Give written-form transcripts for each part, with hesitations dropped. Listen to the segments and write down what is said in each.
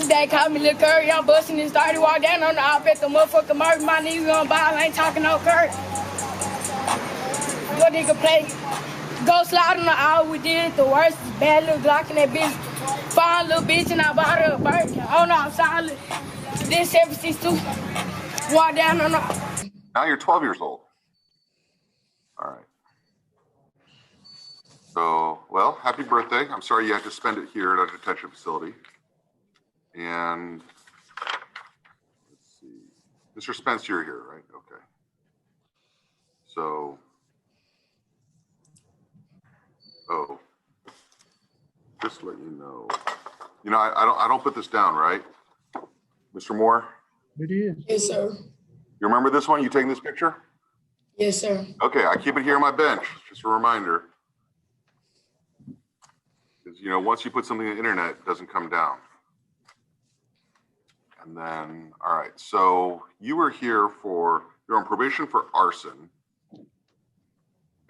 They called me Lil Curry. I'm busting and started walk down on the op at the motherfucking murder. My nigga on ball, I ain't talking no Curry. Good nigga play. Go slide on the hour. We did it the worst. Bad little Glock in that bitch. Fine little bitch and I bought her a Birkin. Oh no, I'm solid. This 762. Walk down on the. Now you're 12 years old. All right. So, well, happy birthday. I'm sorry you had to spend it here at a detention facility. And let's see. Mr. Spence, you're here, right? Okay. So, just to let you know. You know, I don't put this down, right? Mr. Moore? It is. Yes, sir. You remember this one? You taking this picture? Yes, sir. Okay, I keep it here on my bench. Just a reminder. Because, you know, once you put something on the internet, it doesn't come down. And then, all right, so you were here you're on probation for arson.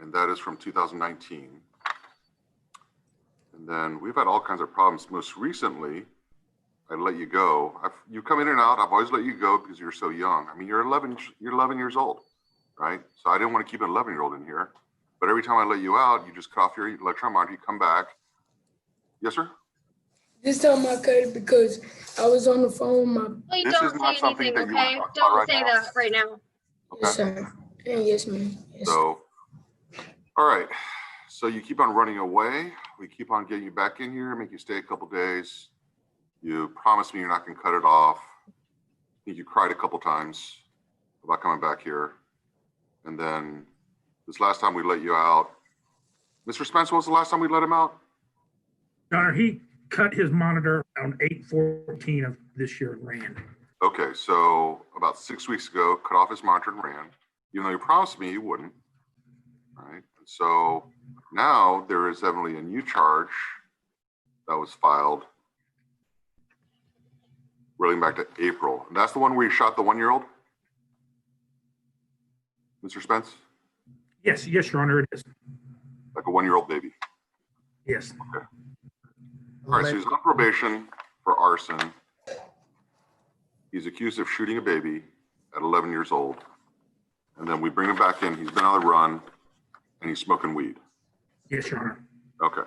And that is from 2019. And then we've had all kinds of problems. Most recently, I let you go. You come in and out. I've always let you go because you're so young. I mean, you're 11 years old, right? So I didn't want to keep an 11-year-old in here. But every time I let you out, you just cut off your electron monitor, you come back. Yes, sir? This time I cut it because I was on the phone with my. Please This don't is not say something anything, that you want okay? to talk about Don't right say now. that right now. Okay. Yes, sir. And yes, ma'am. Yes. So, all right. So you keep on running away. We keep on getting you back in here, make you stay a couple days. You promised me you're not going to cut it off. I think you cried a couple times about coming back here. And then this last time we let you out. Mr. Spence, when was the last time we let him out? Your Honor, he cut his monitor on 8/14 of this year and ran. Okay, so about 6 weeks ago, cut off his monitor and ran, even though he promised me he wouldn't. All right. So now there is evidently a new charge that was filed relating back to April. And that's the one where you shot the 1-year-old? Mr. Spence? Yes, Your Honor, it is. Like a 1-year-old baby? Yes. Okay. All right, so he's on probation for arson. He's accused of shooting a baby at 11 years old. And then we bring him back in. He's been on the run and he's smoking weed. Yes, Your Honor. Okay.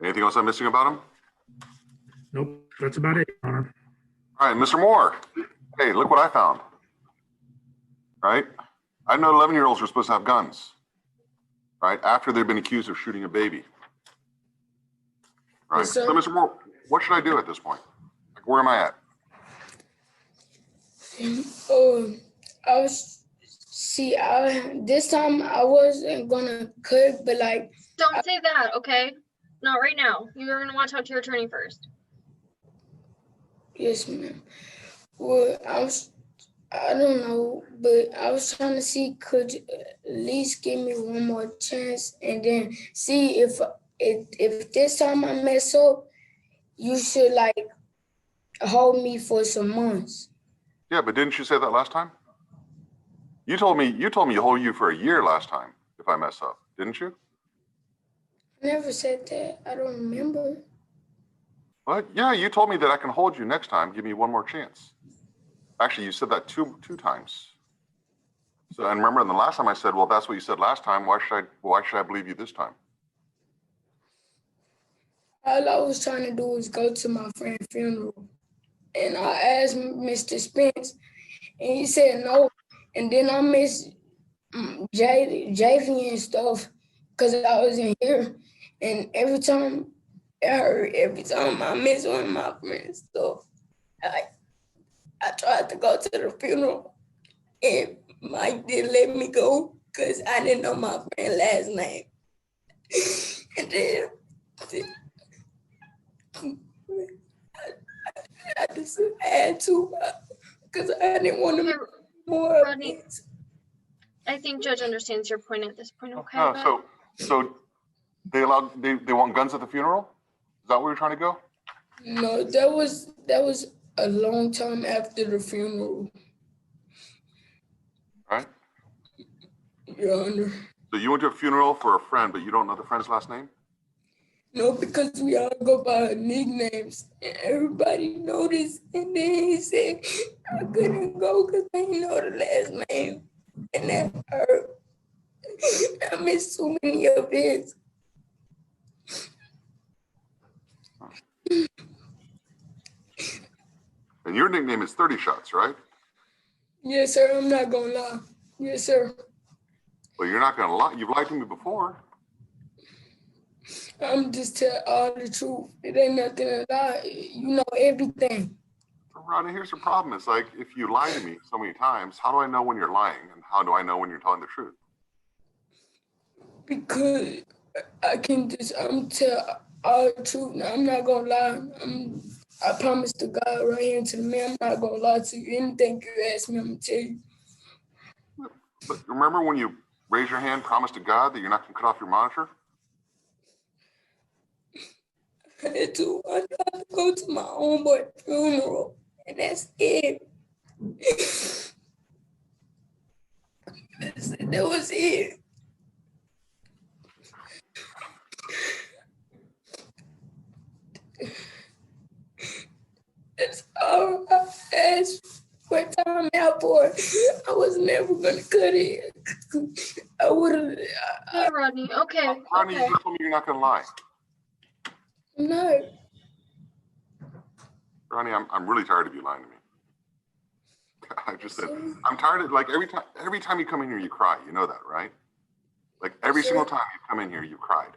Anything else I'm missing about him? Nope, that's about it, Your Honor. All right, Mr. Moore. Hey, look what I found. Right? I know 11-year-olds are supposed to have guns, right? After they've been accused of shooting a baby. Right? Yes, sir. So, Mr. Moore, what should I do at this point? Like, where am I at? This time I wasn't gonna cut, but like. Don't say that, okay? Not right now. You're gonna want to talk to your attorney first. Yes, ma'am. Well, I don't know, but I was trying to see, could you at least give me one more chance and then see if this time I mess up, you should like hold me for some months. Yeah, but didn't you say that last time? You told me you hold you for a year last time if I mess up, didn't you? I never said that. I don't remember. What? Yeah, you told me that I can hold you next time. Give me one more chance. Actually, you said that two times. So, and remember, the last time I said, well, that's what you said last time. Why should I believe you this time? All I was trying to do was go to my friend's funeral. And I asked Mr. Spence, and he said no. And then I missed JV and stuff because I was in here. And every time I miss one of my friends' stuff, I tried to go to the funeral, and Mike didn't let me go because I didn't know my friend's last name. And then I just had to because I didn't want to more. Rodney, I think Judge understands your point at this point, okay? No, so they want guns at the funeral? Is that where you're trying to go? No, that was a long time after the funeral. Right? Your Honor. So you went to a funeral for a friend, but you don't know the friend's last name? No, because we all go by our nicknames and everybody noticed. And then he said I couldn't go because I didn't know the last name. And that hurt. I missed so many events. And your nickname is 30 Shots, right? Yes, sir. I'm not gonna lie. Yes, sir. Well, you're not going to lie. You've lied to me before. I'm just telling all the truth. It ain't nothing to lie. You know everything. Rodney, here's the problem. It's like, if you lie to me so many times, how do I know when you're lying? And how do I know when you're telling the truth? Because I'm tell all the truth. Now, I'm not gonna lie. I promise to God right here to the man, I'm not gonna lie to you. Anything you ask me, I'm gonna tell you. But remember when you raise your hand, promise to God that you're not going to cut off your monitor? I had to go to my own boy funeral, and that's it. That was it. That's all I asked for time out for. I was never gonna cut it. I would have. Hey, Rodney. Okay. Rodney, Okay. you just told me you're not going to lie. No. Rodney, I'm really tired of you lying to me. I just said, I'm tired of, like, every time you come in here, you cry. You know that, right? Like, every single time you come in here, you cried.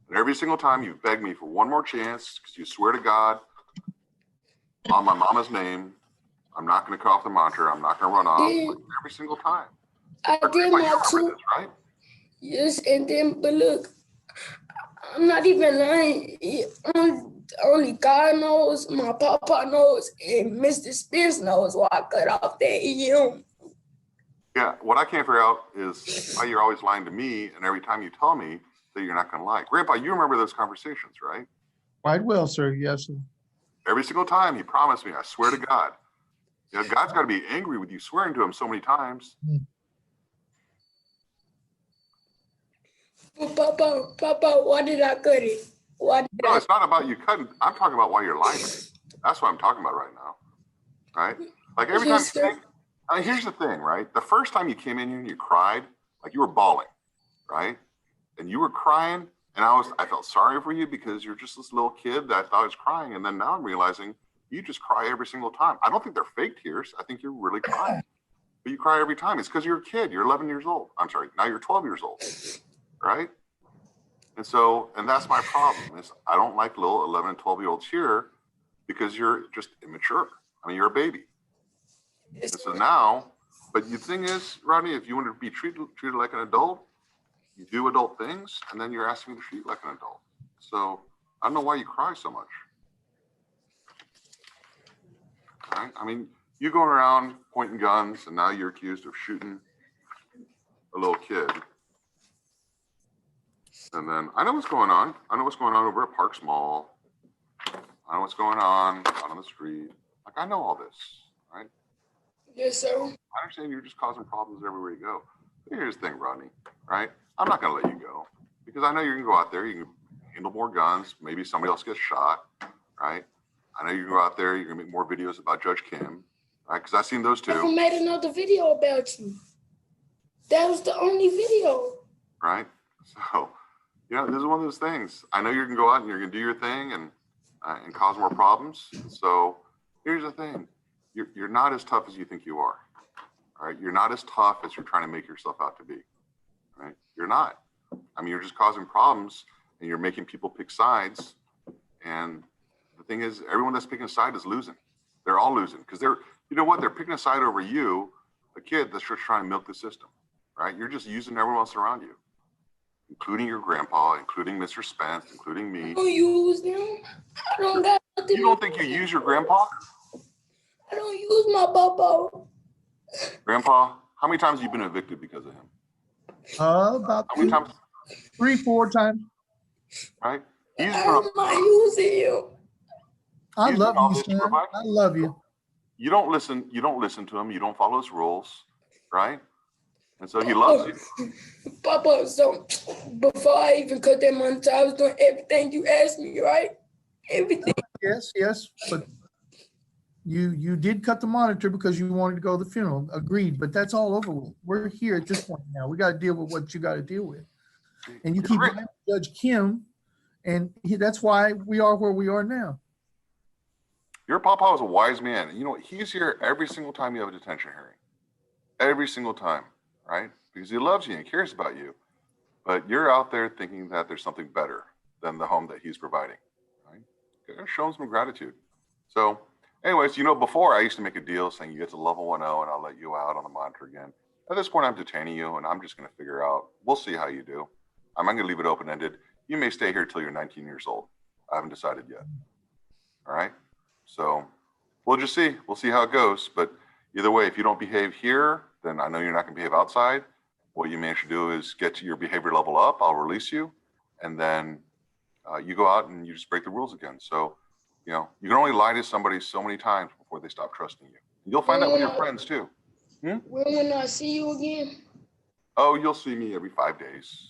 And every single time you begged me for one more chance because you swear to God, on my mama's name, I'm not going to cut off the monitor. I'm not going to run off. Like, every single time. I did my two. This, right? Yes, and then, but look, I'm not even lying. Only God knows, my papa knows, and Mr. Spears knows why I cut off that EM. Yeah, what I can't figure out is why you're always lying to me, and every time you tell me that you're not going to lie. Grandpa, you remember those conversations, right? Quite well, sir. Yes, sir. Every single time he promised me, I swear to God. You know, God's got to be angry with you swearing to him so many times. Well, Papa, why did I cut it? No, it's not about you cutting. I'm talking about why you're lying to me. That's what I'm talking about right now. Right? Like every time you think, here's the thing, right? The first time you came in here and you cried, like you were bawling, right? And you were crying, and I felt sorry for you because you're just this little kid that I thought was crying. And then now I'm realizing you just cry every single time. I don't think they're fake tears. I think you're really crying. But you cry every time. It's because you're a kid. You're 11 years old. I'm sorry. Now you're 12 years old, right? And that's my problem is I don't like little 11 and 12-year-olds here because you're just immature. I mean, you're a baby. And so now, but the thing is, Rodney, if you want to be treated like an adult, you do adult things, and then you're asking me to treat you like an adult. So I don't know why you cry so much. Right? I mean, you going around pointing guns, and now you're accused of shooting a little kid. And then I know what's going on. I know what's going on over at Parks Mall. I know what's going on out on the street. Like, I know all this, right? Yes, sir. I understand you're just causing problems everywhere you go. But here's the thing, Rodney, right? I'm not going to let you go because I know you're going to go out there. You can handle more guns. Maybe somebody else gets shot, right? I know you can go out there. You're going to make more videos about Judge Kim, right? Because I've seen those too. I made another video about you. That was the only video. Right? So, you know, this is one of those things. I know you're going to go out and you're going to do your thing and cause more problems. So here's the thing. You're not as tough as you think you are. All right? You're not as tough as you're trying to make yourself out to be. Right? You're not. I mean, you're just causing problems and you're making people pick sides. And the thing is, everyone that's picking a side is losing. They're all losing because you know what? They're picking a side over you, a kid that's just trying to milk the system. Right? You're just using everyone else around you, including your grandpa, including Mr. Spence, including me. I don't use them. I don't got nothing. You don't think you use your grandpa? I don't use my papa. Grandpa, how many times have you been evicted because of him? About How many times? 3-4 times. Right? I'm not using you. I He's love doing all you, this to son. provide- I love you. You don't listen to him. You don't follow his rules, right? And so he loves you. Papa, so before I even cut that monitor, I was doing everything you asked me, right? Everything. Yes, but you did cut the monitor because you wanted to go to the funeral. Agreed, but that's all over with. We're here at this point now. We got to deal with what you got to deal with. And you keep blaming Judge Kim, and that's why we are where we are now. Your papa was a wise man. You know, he's here every single time you have a detention hearing. Every single time, right? Because he loves you and cares about you. But you're out there thinking that there's something better than the home that he's providing, right? You gotta show him some gratitude. So anyways, you know, before I used to make a deal saying you get to level 1-0 and I'll let you out on the monitor again. At this point, I'm detaining you and I'm just going to figure out, we'll see how you do. I'm not going to leave it open-ended. You may stay here till you're 19 years old. I haven't decided yet. All right? So we'll just see. We'll see how it goes. But either way, if you don't behave here, then I know you're not going to behave outside. What you manage to do is get to your behavior level up. I'll release you. And then you go out and you just break the rules again. So, you know, you can only lie to somebody so many times before they stop trusting you. You'll find that with your friends too. When will I see you again? Oh, you'll see me every 5 days.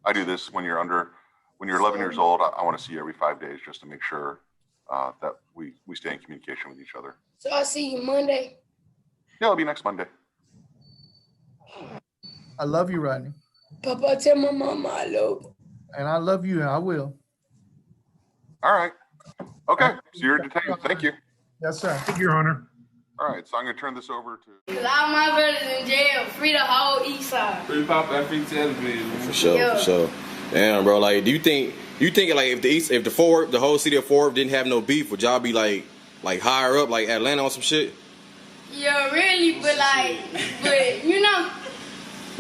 I do this when you're 11 years old. I want to see you every 5 days just to make sure that we stay in communication with each other. So I'll see you Monday? Yeah, it'll be next Monday. I love you, Rodney. Papa, tell my mama I love her. And I love you, and I will. All right. Okay, so you're detained. Thank you. Yes, sir. Thank you, Your Honor. All right, so I'm going to turn this over to... Cause all my brothers in jail, free the whole east side. Free pop and free television. For sure. Damn, bro. Like, do you think like if the whole city of Fort didn't have no beef, would y'all be like higher up, like Atlanta on some shit? Yeah, really, but you know.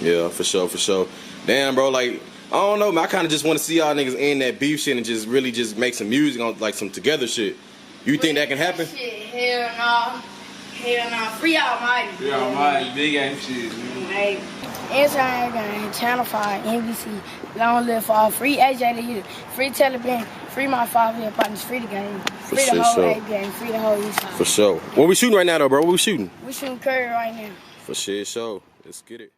Yeah, for sure. Damn, bro. Like, I don't know, man. I kind of just want to see y'all niggas end that beef shit and just really just make some music on like some together shit. You think that can happen? Shit, hell no. Free Almighty. Free Almighty, big ass shit. Hey, Inside Game, Channel 5, NBC, Long Live Fall, free AJ the Youth, free Taliban, free my 5-year partners, free the game, free the whole A game, free the whole East Side. For sure. What we shooting right now, though, bro? What we shooting? We shooting Curry right now. For shit, show. Let's get it.